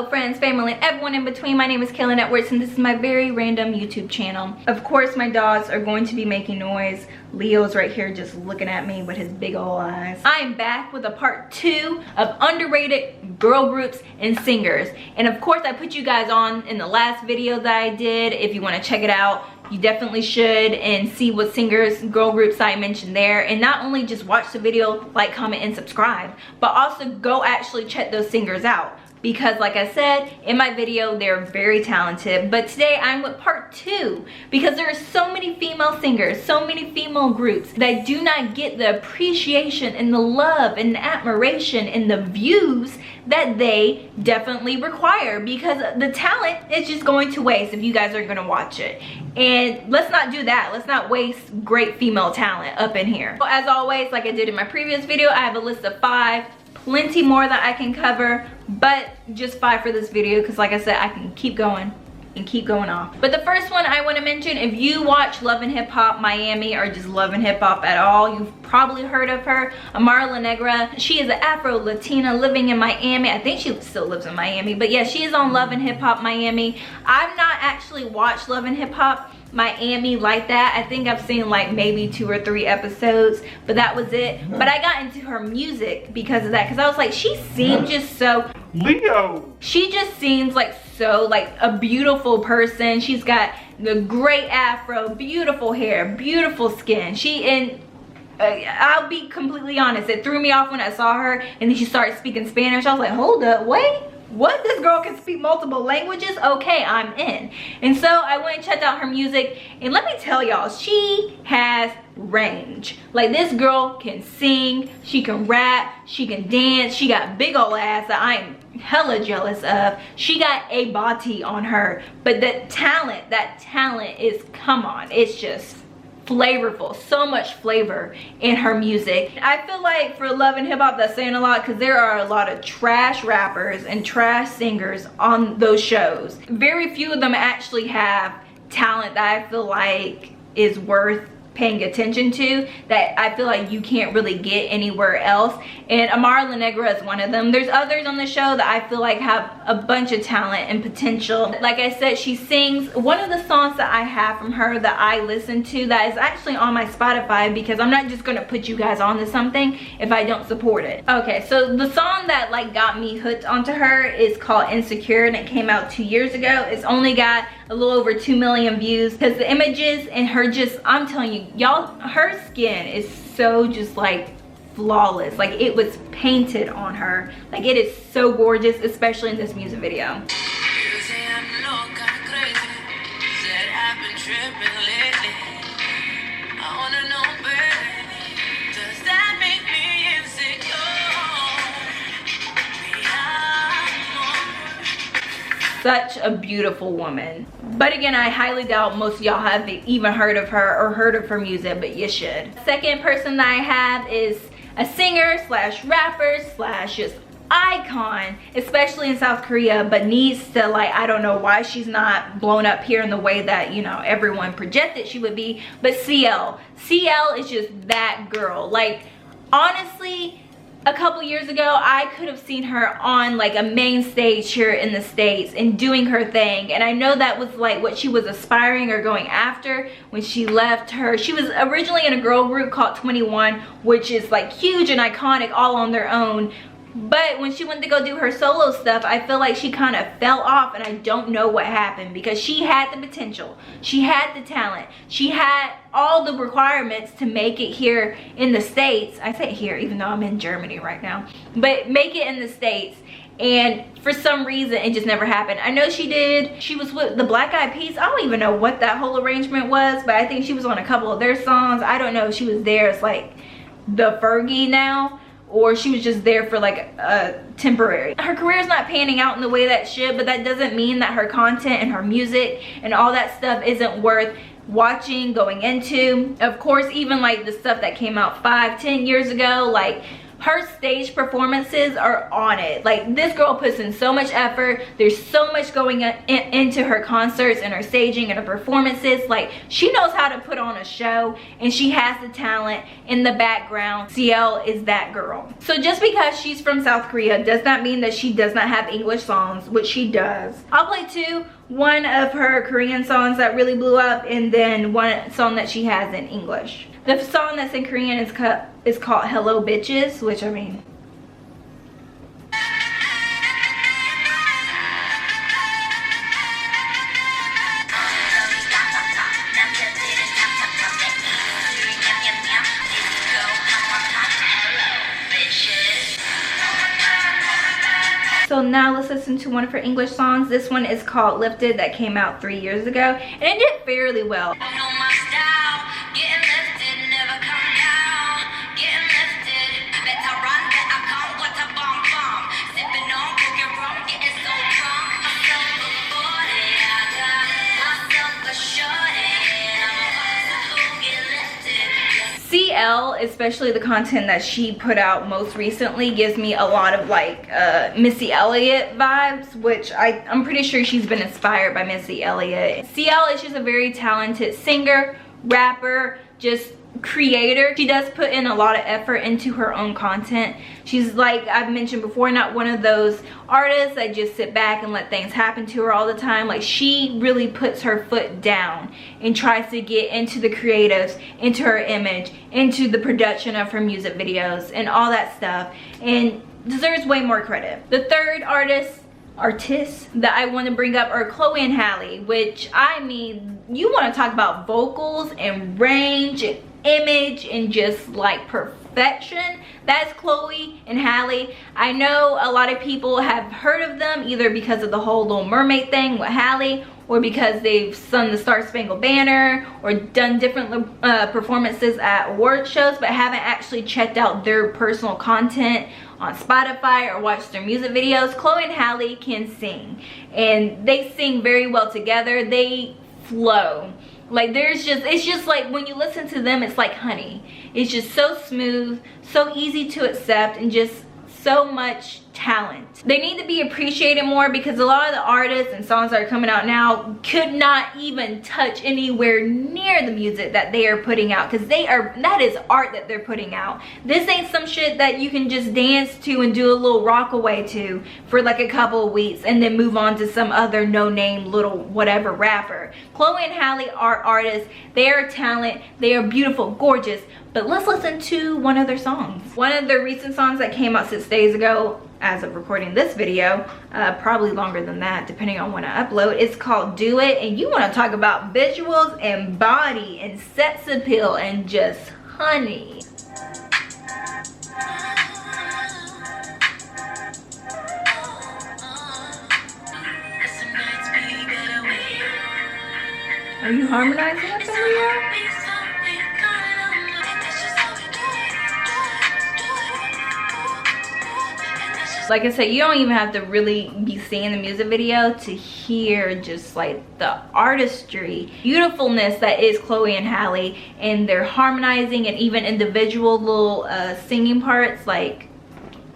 Hello friends, family, and everyone in between. My name is Kayla Networks and this is my very random YouTube channel. Of course my dogs are going to be making noise. Leo's right here just looking at me with his big old eyes. I am back with a part 2 of underrated girl groups and singers. And of course I put you guys on in the last video that I did. If you want to check it out, you definitely should, and see what singers, girl groups I mentioned there. And not only just watch the video, like, comment, and subscribe, but also go actually check those singers out. Because like I said in my video, they're very talented. But today I'm with part 2 because there are so many female singers, so many female groups that do not get the appreciation and the love and the admiration and the views that they definitely require, because the talent is just going to waste if you guys are going to watch it. And let's not do that. Let's not waste great female talent up in here. So as always, like I did in my previous video, I have a list of 5. Plenty more that I can cover, but just 5 for this video because like I said, I can keep going and keep going off. But the first one I want to mention, if you watch Love and Hip Hop Miami or just Love and Hip Hop at all, you've probably heard of her, Marlin Negra. She is an Afro-Latina living in Miami. I think she still lives in Miami, but yeah, she is on Love and Hip Hop Miami. I've not actually watched Love and Hip Hop Miami like that. I think I've seen like maybe 2 or 3 episodes, but that was it. But I got into her music because of that, because I was like, she seemed just so Leo. She just seems like so like a beautiful person. She's got the great afro, beautiful hair, beautiful skin. I'll be completely honest, it threw me off when I saw her and then she started speaking Spanish. I was like, hold up, wait. What? This girl can speak multiple languages? Okay, I'm in. And so I went and checked out her music, and let me tell y'all, she has range. Like, this girl can sing, she can rap, she can dance, she got big ol' ass that I'm hella jealous of. She got a body on her, but that talent is, come on, it's just flavorful. So much flavor in her music. I feel like for Love and Hip Hop, that's saying a lot, because there are a lot of trash rappers and trash singers on those shows. Very few of them actually have talent that I feel like is worth paying attention to, that I feel like you can't really get anywhere else, and Marlin Negra is one of them. There's others on the show that I feel like have a bunch of talent and potential. Like I said, she sings. One of the songs that I have from her that I listen to, that is actually on my Spotify, because I'm not just gonna put you guys onto something if I don't support it. Okay, so the song that like got me hooked onto her is called Insecure, and it came out 2 years ago. It's only got a little over 2 million views because the images and her, just, I'm telling you, y'all, her skin is so just like flawless. Like, it was painted on her. Like, it is so gorgeous, especially in this music video. Such a beautiful woman. But again, I highly doubt most of y'all have even heard of her or heard of her music, but you should. Second person that I have is a singer slash rapper slash just icon, especially in South Korea, but needs to, like, I don't know why she's not blown up here in the way that, you know, everyone projected she would be, but CL is just that girl. Like, honestly, a couple years ago, I could have seen her on like a main stage here in the States and doing her thing. And I know that was like what she was aspiring or going after when she left her. She was originally in a girl group called 21, which is like huge and iconic all on their own. But when she went to go do her solo stuff, I feel like she kind of fell off, and I don't know what happened, because she had the potential, she had the talent, she had all the requirements to make it here in the States. I say here even though I'm in Germany right now, but make it in the States. And for some reason it just never happened. I know she did, she was with the Black Eyed Peas. I don't even know what that whole arrangement was, but I think she was on a couple of their songs. I don't know if she was there as like the Fergie now, or she was just there for like a temporary. Her career is not panning out in the way that it should, but that doesn't mean that her content and her music and all that stuff isn't worth watching, going into. Of course, even like the stuff that came out 5-10 years ago, like Her stage performances are on it. Like, this girl puts in so much effort. There's so much going into her concerts and her staging and her performances. Like, she knows how to put on a show, and she has the talent in the background. CL is that girl. So just because she's from South Korea does not mean that she does not have English songs, which she does. I'll play two. One of her Korean songs that really blew up, and then one song that she has in English. The song that's in Korean is called Hello Bitches, which, I mean, so now let's listen to one of her English songs. This one is called Lifted, that came out 3 years ago, and it did fairly well. CL, especially the content that she put out most recently, gives me a lot of like Missy Elliott vibes, which I'm pretty sure she's been inspired by Missy Elliott. CL is just a very talented singer, rapper, just creator. She does put in a lot of effort into her own content. She's, like I've mentioned before, not one of those artists that just sit back and let things happen to her all the time. Like, she really puts her foot down and tries to get into the creatives, into her image, into the production of her music videos and all that stuff, and deserves way more credit. The third artists that I want to bring up are Chloe and Halle, which, I mean, you want to talk about vocals and range and image and just like perfection. That's Chloe and Halle. I know a lot of people have heard of them either because of the whole Little Mermaid thing with Halle, or because they've sung the Star Spangled Banner or done different performances at award shows, but haven't actually checked out their personal content on Spotify or watched their music videos. Chloe and Halle can sing, and they sing very well together. They flow. Like, it's just like when you listen to them, it's like honey. It's just so smooth, so easy to accept, and just so much talent. They need to be appreciated more, because a lot of the artists and songs that are coming out now could not even touch anywhere near the music that they are putting out, because that is art that they're putting out. This ain't some shit that you can just dance to and do a little rock away to for like a couple of weeks and then move on to some other no-name little whatever rapper. Chloe and Halle are artists. They are talent. They are beautiful, gorgeous. But let's listen to one of their songs. One of their recent songs that came out 6 days ago, as of recording this video, probably longer than that depending on when I upload. It's called Do It, and you want to talk about visuals and body and sex appeal and just honey. Are you harmonizing up in here? Like I said, you don't even have to really be seeing the music video to hear just like the artistry, beautifulness that is Chloe and Halle, and their harmonizing and even individual little singing parts. Like,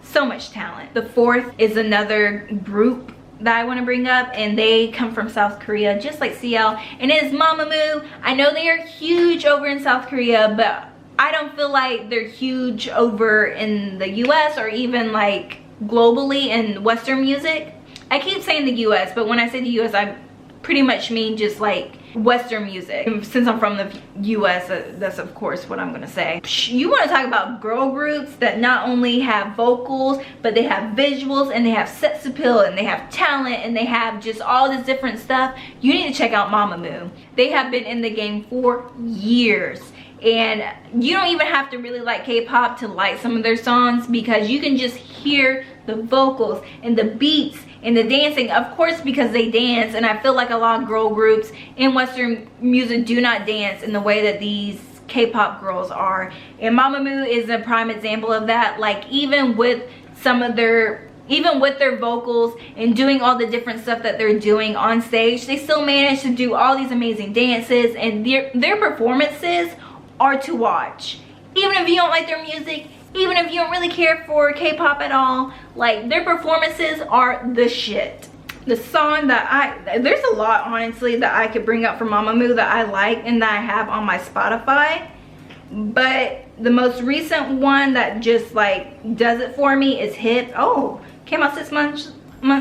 so much talent. The fourth is another group that I want to bring up, and they come from South Korea, just like CL, and it is Mamamoo. I know they are huge over in South Korea, but I don't feel like they're huge over in the US or even like globally in Western music. I keep saying the US, but when I say the US, I pretty much mean just like Western music. Since I'm from the US, that's of course what I'm gonna say. You want to talk about girl groups that not only have vocals, but they have visuals, and they have sex appeal, and they have talent, and they have just all this different stuff. You need to check out Mamamoo. They have been in the game for years. And you don't even have to really like K-pop to like some of their songs, because you can just hear the vocals and the beats and the dancing, of course, because they dance. And I feel like a lot of girl groups in Western music do not dance in the way that these K-pop girls are. And Mamamoo is a prime example of that. Like, even with their vocals and doing all the different stuff that they're doing on stage, they still manage to do all these amazing dances, and their performances are to watch. Even if you don't like their music, even if you don't really care for K-pop at all, like their performances are the shit. The song that there's a lot honestly that I could bring up from Mamamoo that I like and that I have on my Spotify, but the most recent one that just like does it for me is Hip. Oh, came out 6 months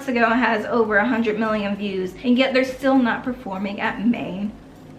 ago and has over 100 million views, and yet they're still not performing at main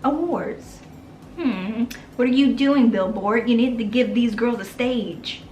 awards. What are you doing, Billboard? You need to give these girls a stage.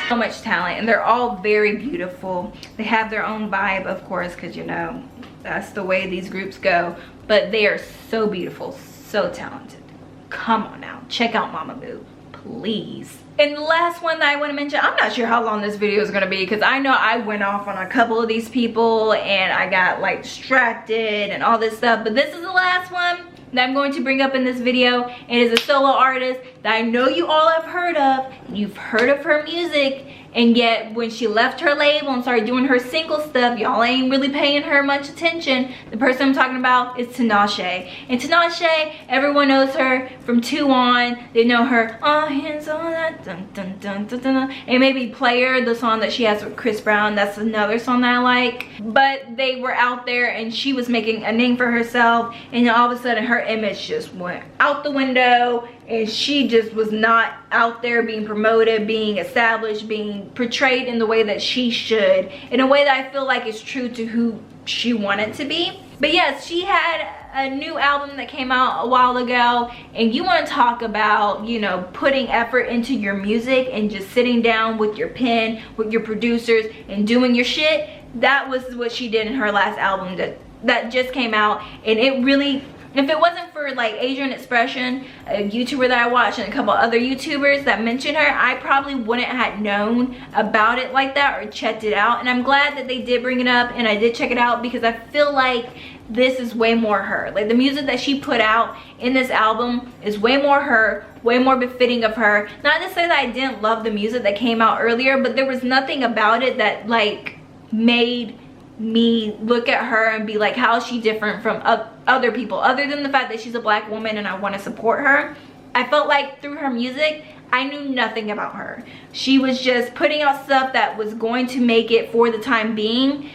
So much talent, and they're all very beautiful. They have their own vibe, of course, because you know that's the way these groups go, but they are so beautiful, so talented. Come on now, check out Mamamoo, please. And the last one that I want to mention, I'm not sure how long this video is going to be because I know I went off on a couple of these people and I got like distracted and all this stuff, but this is the last one that I'm going to bring up in this video. It is a solo artist that I know you all have heard of. You've heard of her music, and yet when she left her label and started doing her single stuff, y'all ain't really paying her much attention. The person I'm talking about is Tinashe. And Tinashe, everyone knows her from 2 On. They know her, all hands on that, dun dun dun dun dun. And maybe Player, the song that she has with Chris Brown, that's another song that I like. But they were out there and she was making a name for herself, and all of a sudden her image just went out the window, and she just was not out there being promoted, being established, being portrayed in the way that she should, in a way that I feel like is true to who she wanted to be. But yes, she had a new album that came out a while ago, and you want to talk about, you know, putting effort into your music and just sitting down with your pen, with your producers, and doing your shit. That was what she did in her last album that just came out, and it really, if it wasn't for like Asian Expression, a YouTuber that I watched, and a couple other YouTubers that mentioned her, I probably wouldn't have known about it like that or checked it out. And I'm glad that they did bring it up and I did check it out, because I feel like this is way more her. Like the music that she put out in this album is way more her, way more befitting of her. Not to say that I didn't love the music that came out earlier, but there was nothing about it that like made me look at her and be like, how is she different from other people, other than the fact that she's a black woman and I want to support her. I felt like through her music, I knew nothing about her. She was just putting out stuff that was going to make it for the time being,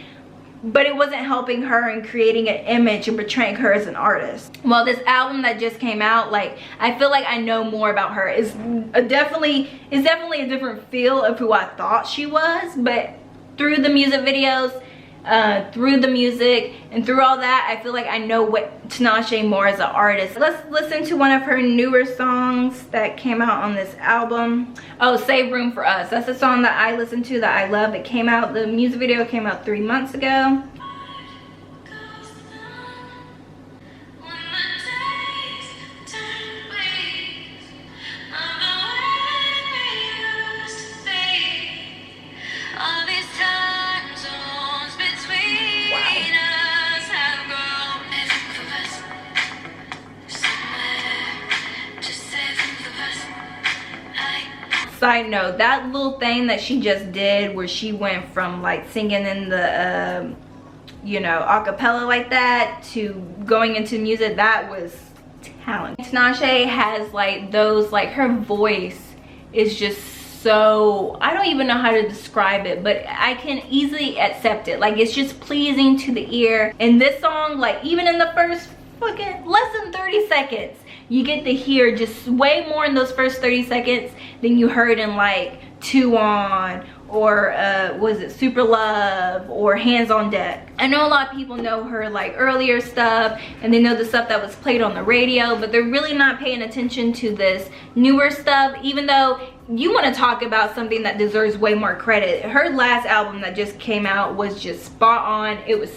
but it wasn't helping her and creating an image and portraying her as an artist. Well, this album that just came out, like, I feel like I know more about her. It's definitely a different feel of who I thought she was, but through the music videos, through the music, and through all that, I feel like I know what Tinashe more as an artist. Let's listen to one of her newer songs that came out on this album. Oh, Save Room for Us. That's a song that I listen to that I love. It came out, the music video came out 3 months ago. Side note, that little thing that she just did where she went from like singing in the you know, acapella like that to going into music, that was talent. Tinashe has like those, like her voice is just so, I don't even know how to describe it, but I can easily accept it. Like it's just pleasing to the ear. And this song, like even in the first fucking less than 30 seconds, you get to hear just way more in those first 30 seconds than you heard in like 2 On or was it Super Love or Hands on Deck. I know a lot of people know her like earlier stuff and they know the stuff that was played on the radio, but they're really not paying attention to this newer stuff, even though you want to talk about something that deserves way more credit. Her last album that just came out was just spot on. It was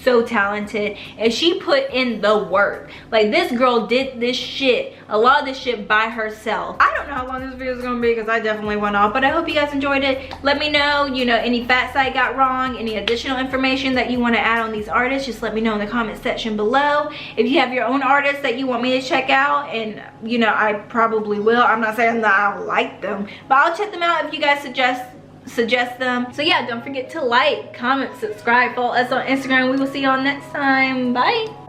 so talented, and she put in the work. Like, this girl did this shit, a lot of this shit by herself. I don't know how long this video is gonna be because I definitely went off, but I hope you guys enjoyed it. Let me know, you know, any facts I got wrong, any additional information that you want to add on these artists, just let me know in the comment section below. If you have your own artists that you want me to check out, and you know, I probably will. I'm not saying that I don't like them, but I'll check them out if you guys suggest them. So yeah, don't forget to like, comment, subscribe, follow us on Instagram. We will see y'all next time. Bye.